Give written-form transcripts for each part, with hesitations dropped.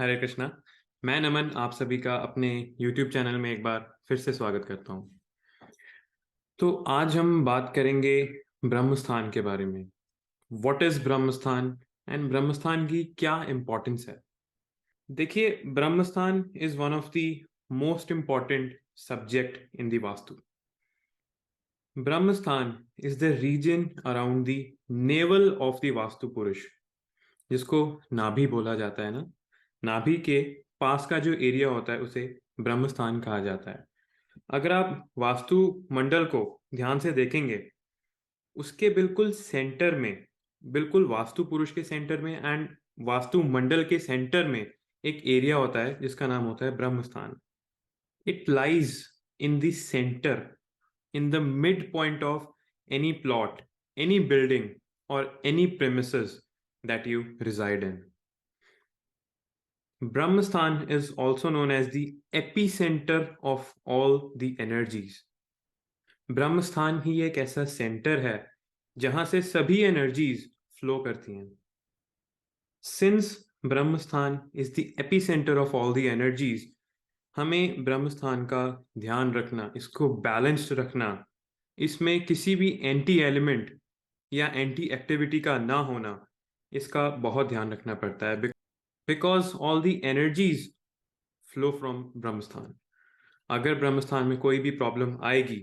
हरे कृष्णा। मैं नमन आप सभी का अपने YouTube चैनल में एक बार फिर से स्वागत करता हूँ। तो आज हम बात करेंगे ब्रह्मस्थान के बारे में। What is Brahmasthan and Brahmasthan की क्या इम्पोर्टेंस है। देखिए, Brahmasthan is one of the most important subject in the vastu. Brahmasthan is the region around the navel of the vastu purush, जिसको नाभि बोला जाता है ना। नाभि के पास का जो एरिया होता है उसे ब्रह्मस्थान कहा जाता है। अगर आप वास्तु मंडल को ध्यान से देखेंगे, उसके बिल्कुल सेंटर में, बिल्कुल वास्तु पुरुष के सेंटर में एंड वास्तु मंडल के सेंटर में एक एरिया होता है जिसका नाम होता है Brahmasthan. It lies in the centre, in the midpoint of any plot, any building, or any premises that you reside in. Brahmasthan is also known as the epicenter of all the energies. ब्रह्मस्थान ही एक ऐसा centre है जहां से सभी energies flow करती हैं। Since Brahmasthan is the epicentre of all the energies, हमें ब्रह्मस्थान का ध्यान रखना, इसको बैलेंस्ड रखना, इसमें किसी भी एंटी एलिमेंट या एंटी एक्टिविटी का ना होना, इसका बहुत ध्यान रखना पड़ता है। Because all the energies flow from Brahmasthan. अगर ब्रह्मस्थान में कोई भी प्रॉब्लम आएगी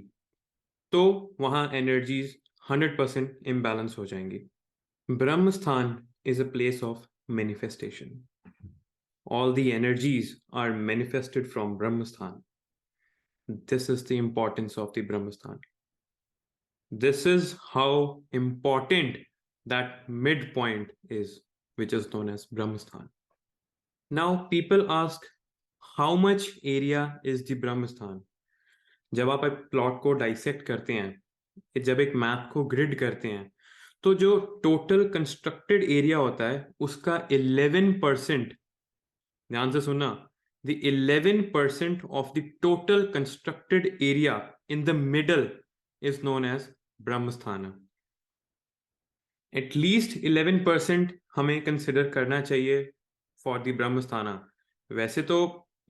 तो वहां एनर्जीज 100% इम्बैलेंस हो जाएंगी। Brahmasthan is a place of manifestation. All the energies are manifested from Brahmasthan. This is the importance of the Brahmasthan. This is how important that midpoint is, which is known as Brahmasthan. Now, people ask, how much area is the Brahmasthan? जब आप एक plot को dissect करते हैं, जब एक map को grid करते हैं, तो जो टोटल कंस्ट्रक्टेड एरिया होता है उसका 11%, ध्यान से सुनना, the 11% of the total constructed area in the middle is known as Brahmasthana. At least 11% हमें कंसिडर करना चाहिए फॉर द ब्रह्मस्थाना। वैसे तो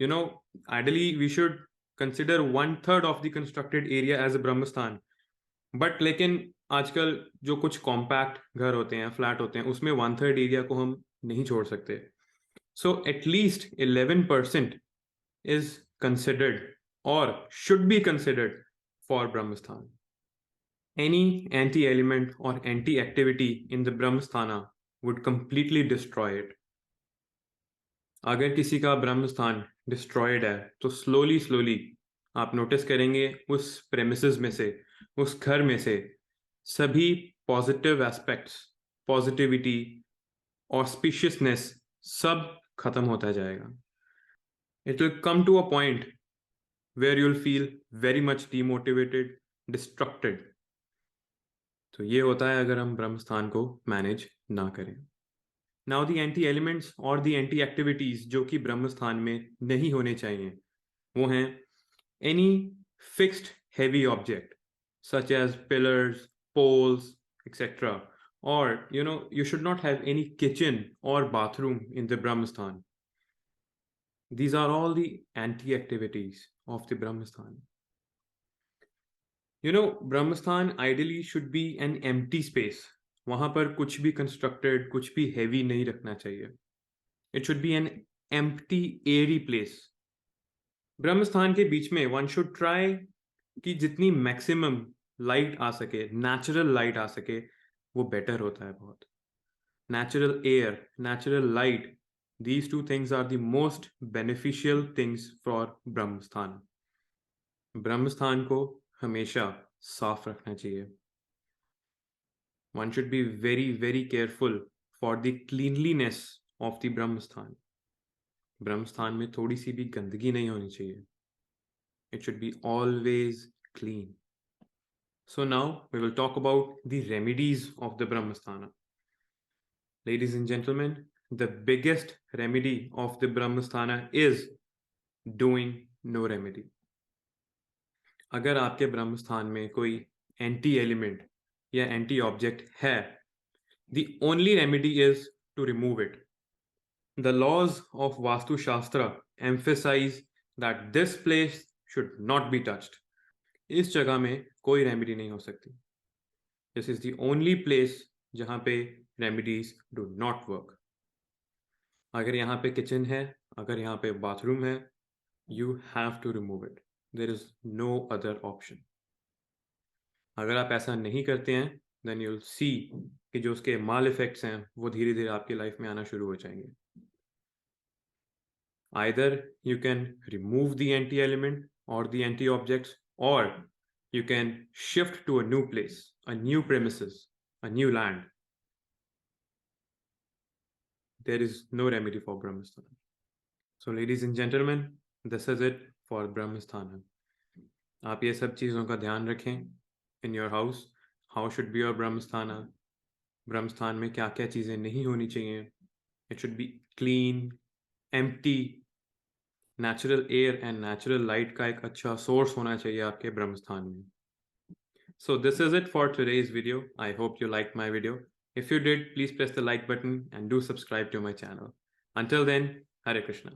ideally we should consider 1/3 of the constructed area as a Brahmasthan, but लेकिन आजकल जो कुछ कॉम्पैक्ट घर होते हैं, फ्लैट होते हैं, उसमें 1/3 एरिया को हम नहीं छोड़ सकते। So at least 11% is considered or should be considered for Brahmasthana. Any anti-element or anti-activity in the Brahmasthana would completely destroy it. अगर किसी का ब्रह्मस्थान डिस्ट्रॉयड है तो स्लोली आप नोटिस करेंगे उस प्रेमिसेस में से, उस घर में से सभी पॉजिटिव एस्पेक्ट्स, पॉजिटिविटी, ऑस्पिशियसनेस सब खत्म होता जाएगा। It will come to a point where you'll feel very much demotivated, distracted. तो ये होता है अगर हम ब्रह्मस्थान को मैनेज ना करें। Now the anti elements और the anti activities जो कि ब्रह्मस्थान में नहीं होने चाहिए वो हैं any fixed heavy object such as pillars, poles, etc. Or you should not have any kitchen or bathroom in the Brahmasthan. These are all the anti-activities of the Brahmasthan. Brahmasthan ideally should be an empty space. वहां पर कुछ भी constructed, कुछ भी heavy नहीं रखना चाहिए. It should be an empty, airy place. ब्रह्मस्थान के बीच में one should try कि जितनी maximum light आ सके, natural light आ सके, वो better होता है बहुत. Natural air, natural light, these two things are the most beneficial things for Brahmasthan. ब्रह्मस्थान को हमेशा साफ रखना चाहिए। One should be very careful for the cleanliness of the ब्रह्मस्थान। ब्रह्मस्थान में थोड़ी सी भी गंदगी नहीं होनी चाहिए। It should be always clean. So now we will talk about the remedies of the Brahmasthana. Ladies and gentlemen, the biggest remedy of the Brahmasthana is doing no remedy. अगर आपके ब्रह्मस्थान में कोई एंटी एलिमेंट या anti object है, the only remedy is to remove it. The laws of Vastu Shastra emphasize that this place should not be touched. इस जगह में कोई रेमेडी नहीं हो सकती. This is the only place जहाँ पे remedies do not work. अगर यहाँ पे किचन है, अगर यहाँ पे बाथरूम है, you have to remove it. There is no other option. अगर आप ऐसा नहीं करते हैं, then you'll see कि जो उसके माल इफेक्ट्स हैं वो धीरे धीरे आपकी लाइफ में आना शुरू हो जाएंगे. Either you can remove the anti-element or the anti-objects, or you can shift to a new place, a new premises, a new land. There is no remedy for Brahmasthana. So ladies and gentlemen, this is it for Brahmasthana. आप ये सब चीज़ों का ध्यान रखें in your house. How should be your Brahmasthana? ब्रह्मस्थान में क्या क्या चीज़ें नहीं होनी चाहिए. It should be clean, empty. Natural air and natural light का एक अच्छा source होना चाहिए आपके ब्रह्मस्थान में. So this is it for today's video. I hope you liked my video. If you did, please press the like button and do subscribe to my channel. Until then, Hare Krishna.